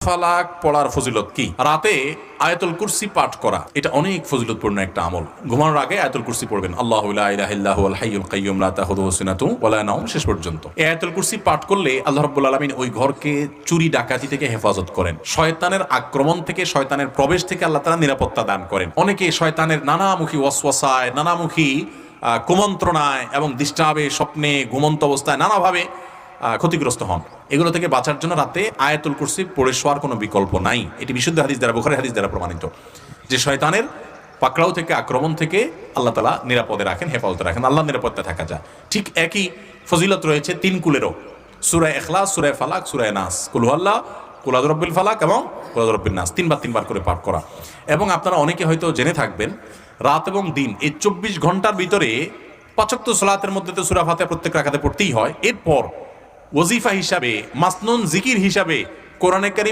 ফালাক পড়ার ফজিলত কি? রাতে আয়াতুল কুরসি পাঠ করা এটা অনেক ফজিলতপূর্ণ একটা আমল। ঘুমানোর আগে আয়াতুল কুরসি পড়বেন, আল্লাহু লা ইলাহা ইল্লা হুয়াল হাইয়ুল কাইয়্যুম লা তাখুযুহু সিনাতুন ওয়া লা নাওম, শেষ পর্যন্ত। এই আয়াতুল কুরসি পাঠ করলে আল্লাহ রাব্বুল আলামিন ওই ঘরকে চুরি ডাকাতি থেকে হেফাজত করেন, শয়তানের আক্রমণ থেকে, শয়তানের প্রবেশ থেকে আল্লাহ তাআলা নিরাপত্তা দান করেন। অনেকে শয়তানের নানামুখী ওয়াসওয়াসায়, নানামুখী কুমন্ত্রণায় এবং ডিস্টার্বে, স্বপ্নে, ঘুমন্ত অবস্থায় নানাভাবে ক্ষতিগ্রস্ত হন। এগুলো থেকে বাঁচার জন্য রাতে আয়াতুল কুরসি পড়ে শোয়ার কোনো বিকল্প নাই। এটি বিশুদ্ধ হাদিস দ্বারা, বুখারী হাদিস দ্বারা প্রমাণিত যে শয়তানের পাকড়াও থেকে, আক্রমণ থেকে আল্লাহ তাআলা নিরাপদে রাখেন, হেফাজতে রাখেন, আল্লাহর নিরাপত্তা থাকা যায়। ঠিক একই ফজিলত রয়েছে তিন কুলেরও, সূরা ইখলাস, সূরা ফালাক, সূরা নাস, কুল হুয়াল্লাহ, কুল আউযু বিরাব্বিল ফালাক এবং কুল আউযু বিরাব্বিন নাস, তিনবার করে পাঠ করা। এবং আপনারা অনেকে হয়তো জেনে থাকবেন, রাত এবং দিন এই 24 ঘন্টার ভিতরে 5 ওয়াক্ত সালাতের মধ্যে তো সূরা ফাতিহা প্রত্যেক রাকাতে পড়তেই হয়। এরপর ওয়াজিফা হিসাবে, মাসনুন জিকির হিসাবে কোরআনে কারীম